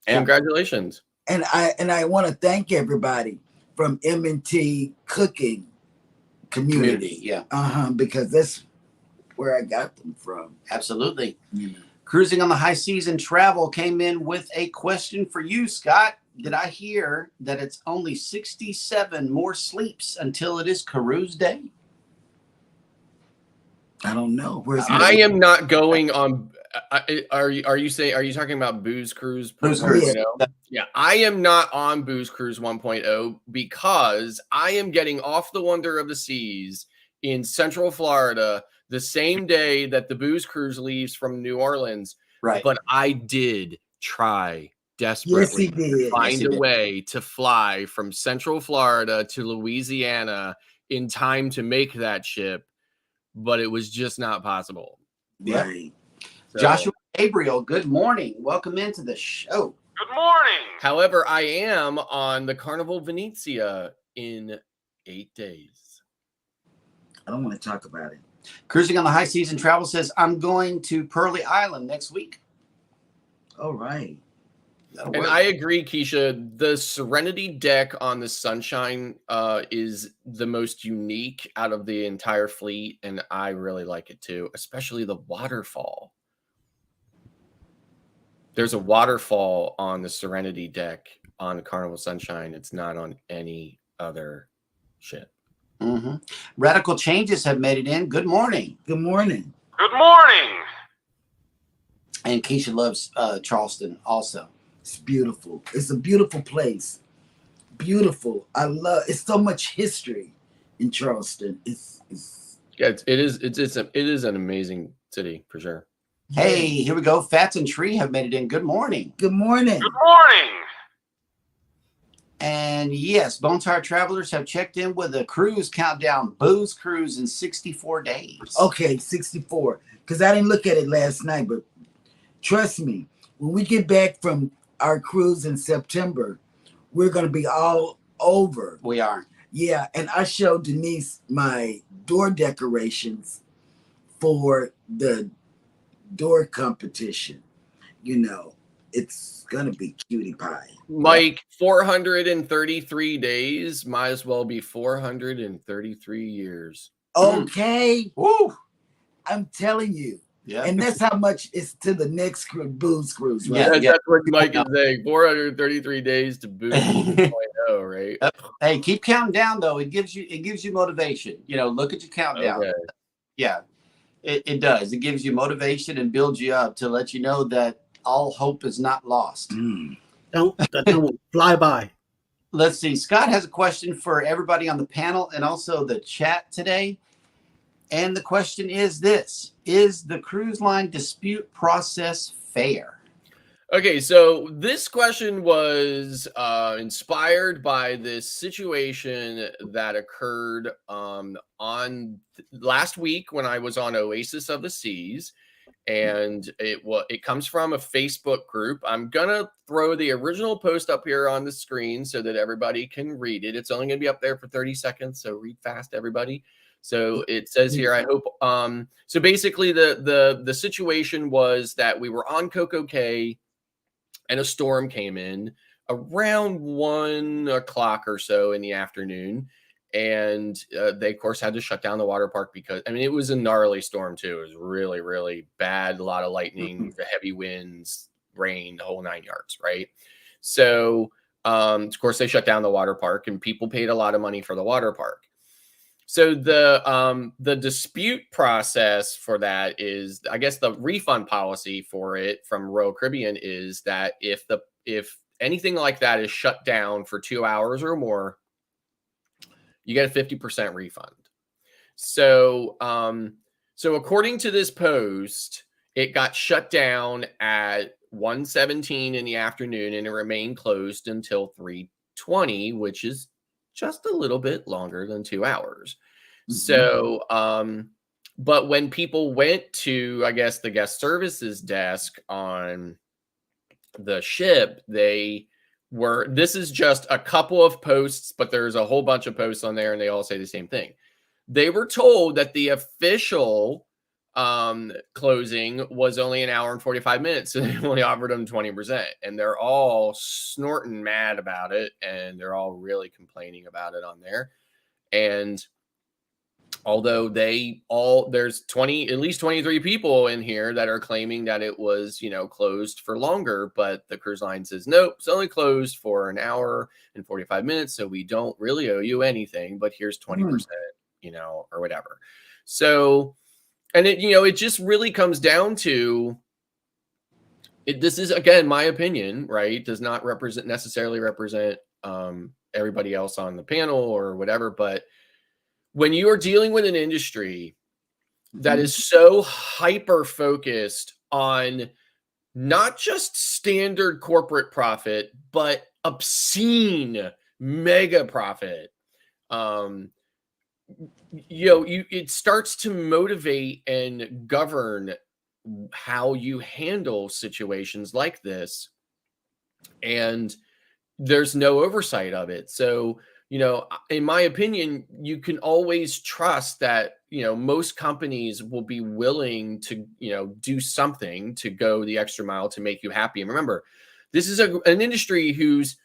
Yeah. Congratulations. And I want to thank everybody from M&T Cooking Community. Yeah, Because that's where I got them from. absolutely. You know. Cruising on the High Season Travel came in with a question for you, Scott. Did I hear that it's only 67 more sleeps until it is cruise day? I don't know. Where's I am not going on. Are you talking about Booze Cruise? Booze 1.0? Cruise. Yeah, I am not on Booze Cruise 1.0 because I am getting off the Wonder of the Seas in Central Florida the same day that the Booze Cruise leaves from New Orleans. Right. But I did try Yes, desperately he did. find a way to fly from Central Florida to Louisiana in time to make that ship, but it was just not possible. Yep. Right. So, Joshua Gabriel, good morning. Welcome into the show. Good morning. however, I am on the Carnival Venezia in 8 days. I don't want to talk about it. Cruising on the High Season Travel says, I'm going to Pearly Island next week. All right. That'll And work. I agree, Keisha. The Serenity deck on the Sunshine is the most unique out of the entire fleet, and I really like it too, especially the waterfall. There's a waterfall on the Serenity deck on Carnival Sunshine. It's not on any other ship. Mm-hmm. Radical Changes have made it in. Good morning. Good morning. Good morning. And Keisha loves Charleston also. It's beautiful. It's a beautiful place. Beautiful. I love. It's so much history in Charleston. It's Yeah, it is an amazing city for sure. Hey, here we go. Fats and Tree have made it in. Good morning. Good morning. Good morning. And yes, Bone Tired Travelers have checked in with a cruise countdown, Booze Cruise in 64 days. Okay, 64. Because I didn't look at it last night, but trust me, when we get back from our cruise in September, we're going to be all over. We are. Yeah, and I showed Denise my door decorations for the door competition. You know, it's going to be cutie pie. Mike, 433 days might as well be 433 years. Okay. Woo! I'm telling you. Yeah. And that's how much it's to the next Booze Cruise, right? Yeah. That's what Mike is saying. 433 days to Booze 2.0, right? Hey, keep counting down though. It gives you motivation. You know, look at your countdown. Okay. Yeah. It does. It gives you motivation and builds you up to let you know that all hope is not lost. That will fly by. Let's see. Scott has a question for everybody on the panel and also the chat today. And the question is this: is the cruise line dispute process fair? Okay, so this question was inspired by this situation that occurred on last week when I was on Oasis of the Seas, and it comes from a Facebook group. I'm gonna throw the original post up here on the screen so that everybody can read it. It's only gonna be up there for 30 seconds, so read fast, everybody. So it says here, I hope. So basically, the situation was that we were on Coco Cay, and a storm came in around 1 o'clock or so in the afternoon. And they, of course, had to shut down the water park because, I mean, it was a gnarly storm, too. It was really, really bad. A lot of lightning, heavy winds, rain, the whole 9 yards, right? So, of course, they shut down the water park and people paid a lot of money for the water park. So the dispute process for that is, I guess the refund policy for it from Royal Caribbean is that if anything like that is shut down for 2 hours or more, you get a 50% refund. So according to this post, it got shut down at 1:17 in the afternoon and it remained closed until 3:20, which is just a little bit longer than 2 hours. So, but when people went to, I guess, the guest services desk on the ship, this is just a couple of posts, but there's a whole bunch of posts on there and they all say the same thing. They were told that the official closing was only an hour and 45 minutes. So they only offered them 20%. And they're all snorting mad about it. And they're all really complaining about it on there. And although there's at least 23 people in here that are claiming that it was, closed for longer, but the cruise line says, nope, it's only closed for an hour and 45 minutes. So we don't really owe you anything, but here's 20%, or whatever. So, and it just really comes down to this is, again, my opinion, right? Does not necessarily represent everybody else on the panel or whatever. But when you are dealing with an industry that is so hyper focused on not just standard corporate profit, but obscene mega profit, it starts to motivate and govern how you handle situations like this, and there's no oversight of it. So, in my opinion, you can always trust that, most companies will be willing to, do something to go the extra mile to make you happy. And remember, this is an industry who's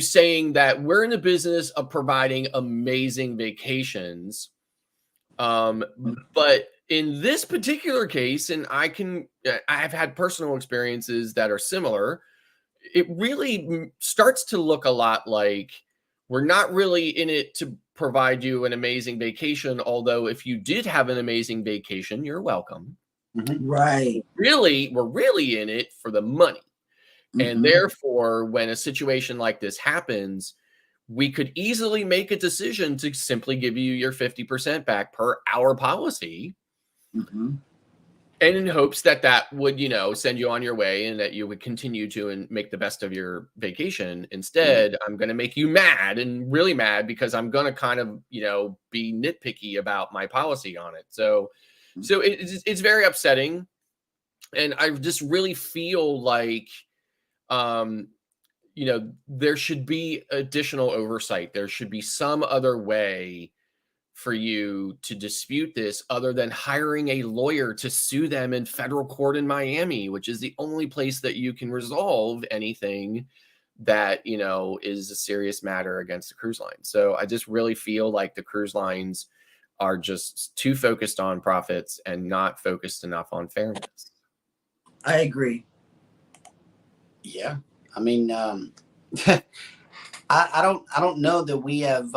saying that we're in the business of providing amazing vacations. But in this particular case, and I've had personal experiences that are similar, it really starts to look a lot like we're not really in it to provide you an amazing vacation. Although if you did have an amazing vacation, you're welcome. Right. We're really in it for the money. And therefore, when a situation like this happens, we could easily make a decision to simply give you your 50% back per hour policy. And in hopes that would, send you on your way and that you would continue to and make the best of your vacation. Instead, I'm going to make you mad and really mad because I'm going to kind of, be nitpicky about my policy on it. So it's very upsetting. And I just really feel like, there should be additional oversight. There should be some other way for you to dispute this other than hiring a lawyer to sue them in federal court in Miami, which is the only place that you can resolve anything that, is a serious matter against the cruise line. So I just really feel like the cruise lines are just too focused on profits and not focused enough on fairness. I agree. Yeah. I mean, I don't know that we have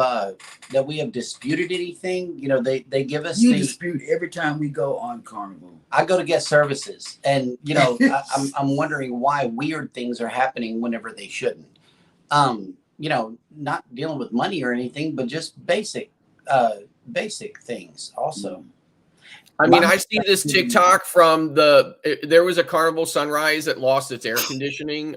disputed anything. They give us dispute every time we go on Carnival. I go to guest services, and I'm wondering why weird things are happening whenever they shouldn't. Not dealing with money or anything, but just basic things also. I mean, I see this TikTok from there was a Carnival Sunrise that lost its air conditioning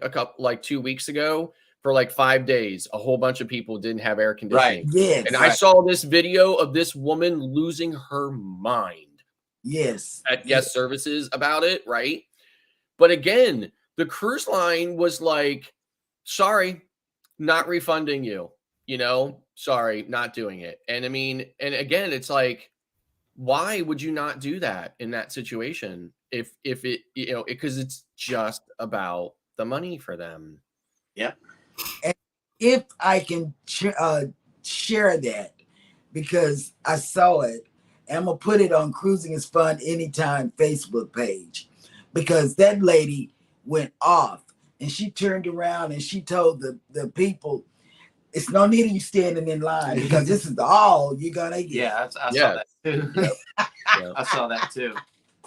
2 weeks ago. For 5 days, a whole bunch of people didn't have air conditioning. Right. Yes. And I saw this video of this woman losing her mind. Yes. At guest services about it, right? But again, the cruise line was like, sorry, not refunding you. Sorry, not doing it. And I mean, and again, it's like, why would you not do that in that situation? If it, because it's just about the money for them. Yeah. And if I can share that, because I saw it, and I'm going to put it on Cruising is Fun Anytime Facebook page, because that lady went off and she turned around and she told the people, it's no need of you standing in line because this is all you're going to get. Yeah, I saw that too. Yep. I saw that too.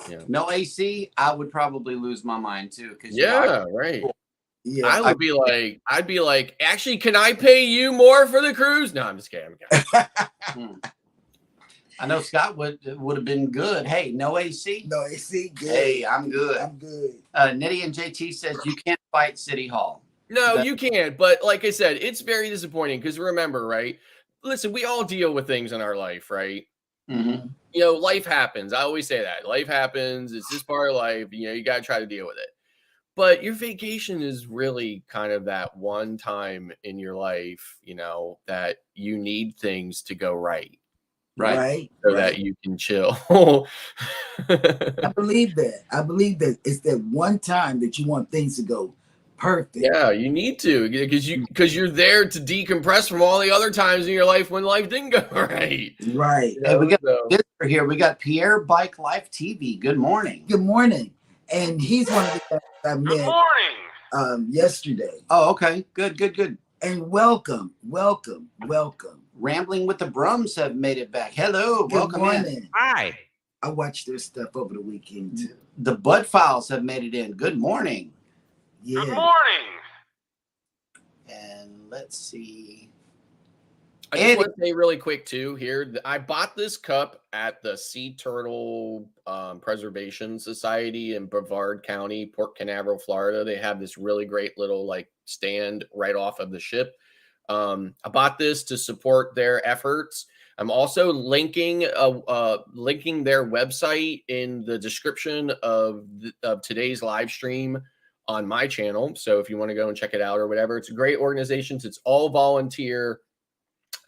Yeah. No AC, I would probably lose my mind too. Right. Yeah, I'd be like, actually, can I pay you more for the cruise? No, I'm just kidding. I know Scott would have been good. Hey, no AC? No AC, good. Hey, I'm good. I'm good. Nitty and JT says you can't fight City Hall. No, you can't. But like I said, it's very disappointing because remember, right? Listen, we all deal with things in our life, right? Life happens. I always say that. Life happens. It's just part of life. You got to try to deal with it. But your vacation is really kind of that one time in your life, that you need things to go right. Right. so that you can chill. I believe that. I believe that it's that one time that you want things to go perfect. Yeah, you need to, because you're there to decompress from all the other times in your life when life didn't go right. Right. Hey, we got a visitor here. We got Pierre Bike Life TV. Good morning. Good morning. And he's one of the guys I Good met morning. yesterday. Oh, okay. Good. And welcome. Rambling with the Brums have made it back. Hello. Good Welcome in. morning. Hi. I watched their stuff over the weekend too. The Bud Files have made it in. Good morning. Yeah. Good morning. And let's see. I just want to say really quick too here. I bought this cup at the Sea Turtle Preservation Society in Brevard County, Port Canaveral, Florida. They have this really great little like stand right off of the ship. I bought this to support their efforts. I'm also linking their website in the description of today's live stream on my channel. So if you want to go and check it out or whatever, it's a great organization. It's all volunteer,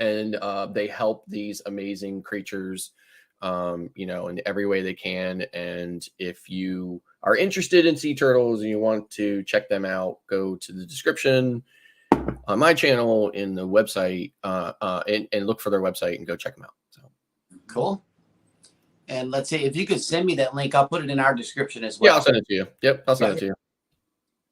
and they help these amazing creatures, in every way they can. And if you are interested in sea turtles and you want to check them out, go to the description on my channel in the website and look for their website and go check them out. So Cool. And let's see if you could send me that link. I'll put it in our description as well. yeah, I'll send it to you. Yep, I'll send it to you.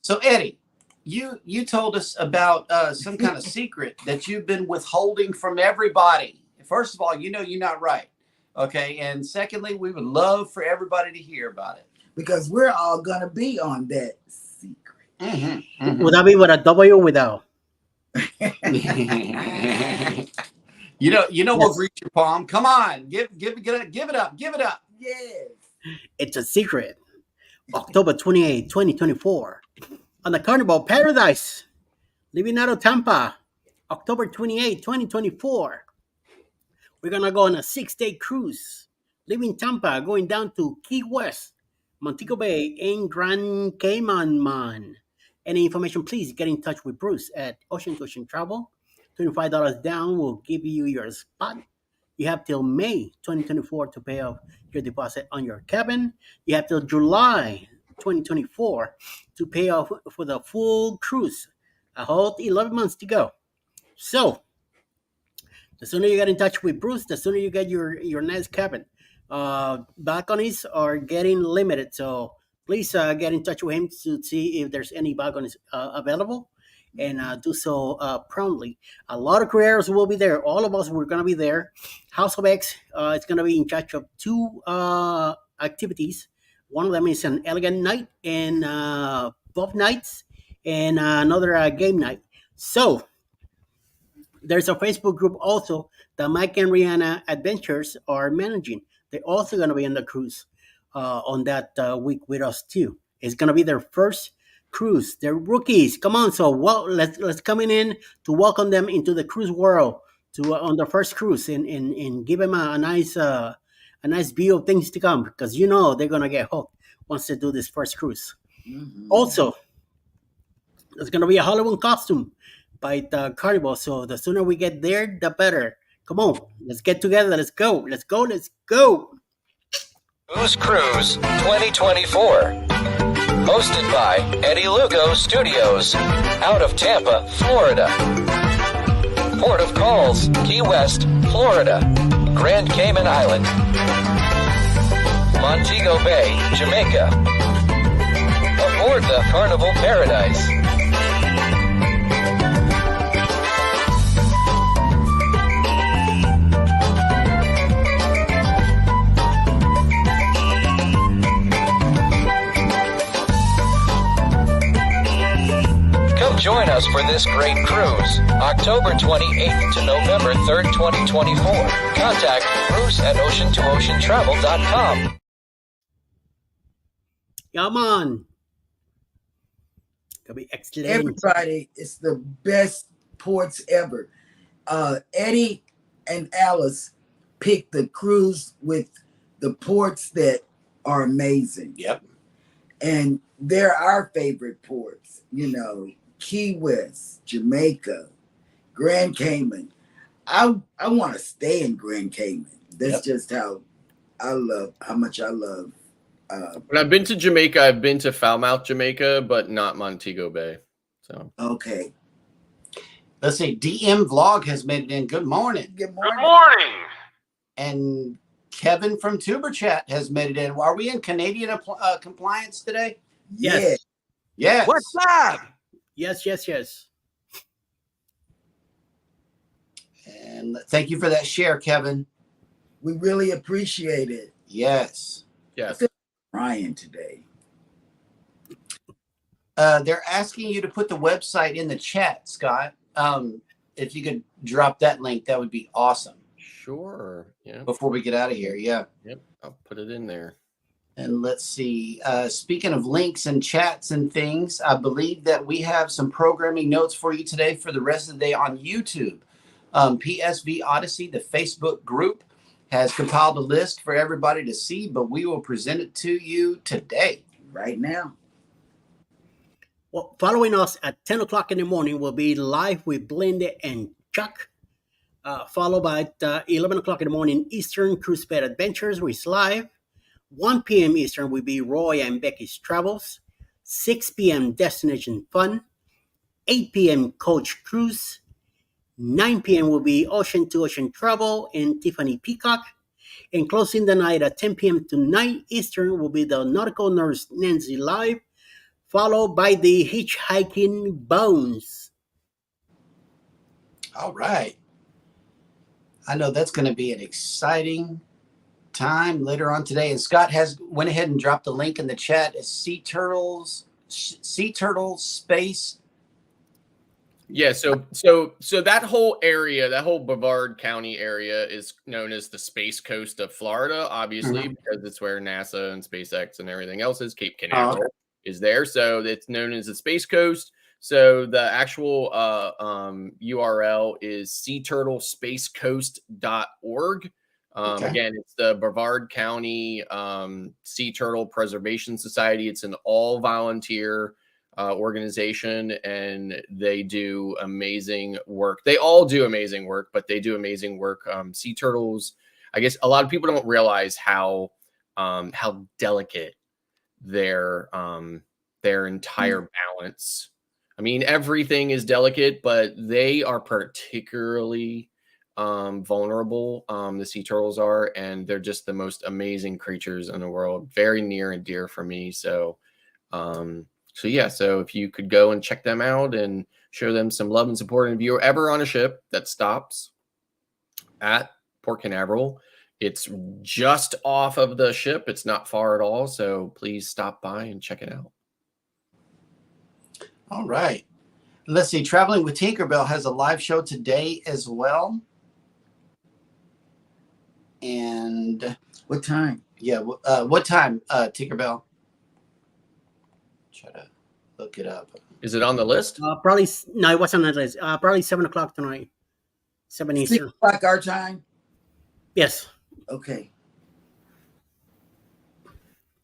So Eddie, you told us about some kind of secret that you've been withholding from everybody. First of all, you're not right. Okay. And secondly, we would love for everybody to hear about it. Because we're all gonna be on that secret. Would that be with a W or without? We'll reach your palm. Come on, give it up. Yes. It's a secret. October 28, 2024. On the Carnival Paradise. Leaving out of Tampa. October 28, 2024. We're going to go on a 6-day cruise. Leaving Tampa, going down to Key West, Montego Bay, and Grand Cayman, man. Any information, please get in touch with Bruce at Ocean to Ocean Travel. $25 down will give you your spot. You have till May 2024 to pay off your deposit on your cabin. You have till July 2024 to pay off for the full cruise. A whole 11 months to go. So, the sooner you get in touch with Bruce, the sooner you get your nice cabin. Balconies are getting limited, so please get in touch with him to see if there's any balconies available, and do so promptly. A lot of creators will be there. All of us, we're going to be there. House of X is going to be in charge of 2 activities. One of them is an elegant night and both nights, and another game night. So there's a Facebook group also that Mike and Rihanna Adventures are managing. They're also going to be on the cruise on that week with us too. It's going to be their first cruise. They're rookies. Come on, so let's come in to welcome them into the cruise world on their first cruise and give them a nice view of things to come, because they're going to get hooked once they do this first cruise. Mm-hmm. Also, there's going to be a Halloween costume by the Carnival, so the sooner we get there, the better. Come on, let's get together. Let's go. Who's Cruise 2024. Hosted by Eddie Lugo Studios, out of Tampa, Florida. Port of Calls, Key West, Florida. Grand Cayman Island. Montego Bay, Jamaica. Aboard the Carnival Paradise. Join us for this great cruise, October 28th to November 3rd, 2024. Contact Bruce at ocean2oceantravel.com. Yeah, man. Gonna be excellent. Everybody, it's the best ports ever. Eddie and Alice picked the cruise with the ports that are amazing. Yep. And they're our favorite ports, Key West, Jamaica, Grand Cayman. I want to stay in Grand Cayman. That's just how much I love. When I've been to Jamaica, I've been to Falmouth, Jamaica, but not Montego Bay. So Okay. Let's see. DM Vlog has made it in. Good morning. Good Good morning. morning. And Kevin from Tuber Chat has made it in. Are we in Canadian compliance today? Yes. Yes. What's up? Yes. And thank you for that share, Kevin. We really appreciate it. Yes. yes. Ryan today. They're asking you to put the website in the chat, Scott. If you could drop that link, that would be awesome. Sure. Yeah. Before we get out of here, yeah. Yep. I'll put it in there. And let's see. Speaking of links and chats and things, I believe that we have some programming notes for you today for the rest of the day on YouTube. PSV Odyssey, the Facebook group, has compiled a list for everybody to see, but we will present it to you today. Right now. Well, following us at 10 o'clock in the morning will be Live with Blende and Chuck. Followed by 11 o'clock in the morning Eastern, Cruise Bed Adventures with live. 1 p.m. Eastern will be Roy and Becky's Travels. 6 p.m. Destination Fun. 8 p.m. Coach Cruise. 9 p.m. will be Ocean to Ocean Travel and Tiffany Peacock. And closing the night at 10 p.m. to 9 Eastern will be the Nautical Nurse Nancy Live, followed by the Hitchhiking Bones. All right. I know that's going to be an exciting time later on today. And Scott went ahead and dropped the link in the chat. It's Sea Turtle Space. Yeah, so that whole area, that whole Brevard County area is known as the Space Coast of Florida, obviously, because it's where NASA and SpaceX and everything else is. Cape Canaveral is there. So it's known as the Space Coast. So the actual URL is seaturtlespacecoast.org. Again, it's the Brevard County Sea Turtle Preservation Society. It's an all volunteer organization, and they do amazing work. They all do amazing work, but they do amazing work. Sea turtles, I guess a lot of people don't realize how delicate their entire balance. I mean, everything is delicate, but they are particularly vulnerable. The sea turtles are, and they're just the most amazing creatures in the world. Very near and dear for me. So if you could go and check them out and show them some love and support, and if you're ever on a ship that stops at Port Canaveral, it's just off of the ship. It's not far at all. So please stop by and check it out. All right. Let's see. Traveling with Tinkerbell has a live show today as well. And what time? Yeah. What time, Tinkerbell? Try to look it up. Is it on the list? Probably no, it wasn't on the list. Probably 7 o'clock tonight. 7 Eastern. 6 o'clock our time? Yes. Okay.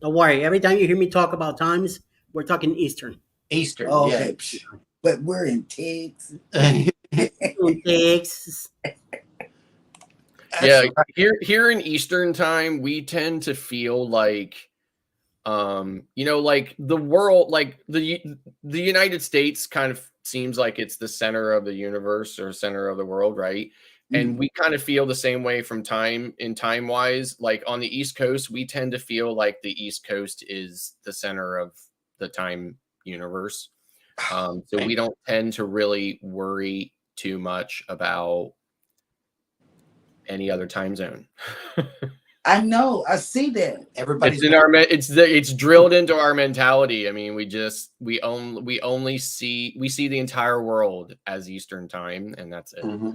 Don't worry. Every time you hear me talk about times, we're talking Eastern. Eastern. Oh, okay. Yeah. But we're in Texas. Texas. Yeah, here in Eastern time, we tend to feel like like the world, like the United States kind of seems like it's the center of the universe or center of the world, right? And we kind of feel the same way from time wise. Like on the East Coast, we tend to feel like the East Coast is the center of the time universe. So we don't tend to really worry too much about any other time zone. I know. I see that. Everybody's it's drilled into our mentality. I mean, we only see the entire world as Eastern time, and that's it. Mm-hmm.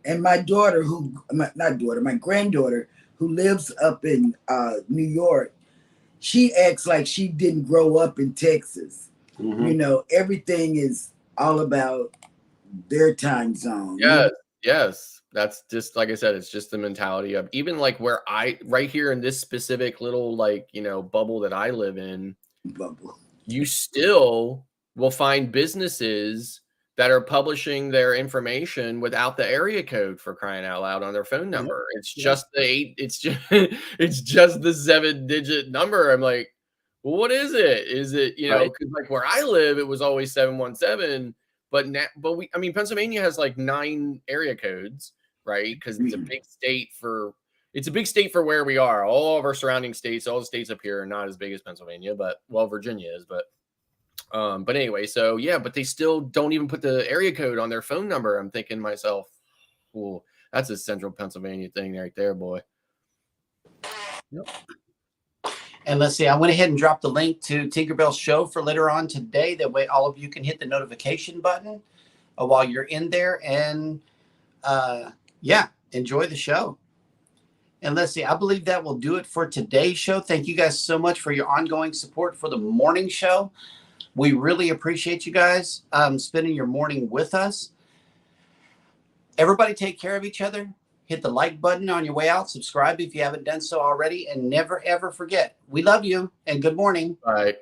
And my daughter, my granddaughter, who lives up in New York, she acts like she didn't grow up in Texas. Mm-hmm. You know, everything is all about their time zone. Yes. That's just, like I said, it's just the mentality of even like right here in this specific little bubble that I live in, you still will find businesses that are publishing their information without the area code, for crying out loud, on their phone number. It's just the 8, it's just it's just the 7-digit number. I'm like, well, what is it? Is it, Right. because like where I live, it was always 717, but now, I mean, Pennsylvania has like 9 area codes, right? Because it's a big state for where we are. All of our surrounding states, all the states up here are not as big as Pennsylvania, but Virginia is, but anyway, so yeah, but they still don't even put the area code on their phone number. I'm thinking to myself, well, that's a central Pennsylvania thing right there, boy. Yep. And let's see, I went ahead and dropped the link to Tinkerbell's show for later on today. That way all of you can hit the notification button while you're in there, and enjoy the show. And let's see, I believe that will do it for today's show. Thank you guys so much for your ongoing support for the morning show. We really appreciate you guys spending your morning with us. Everybody take care of each other. Hit the like button on your way out. Subscribe if you haven't done so already. And never, ever forget, we love you and good morning. All right.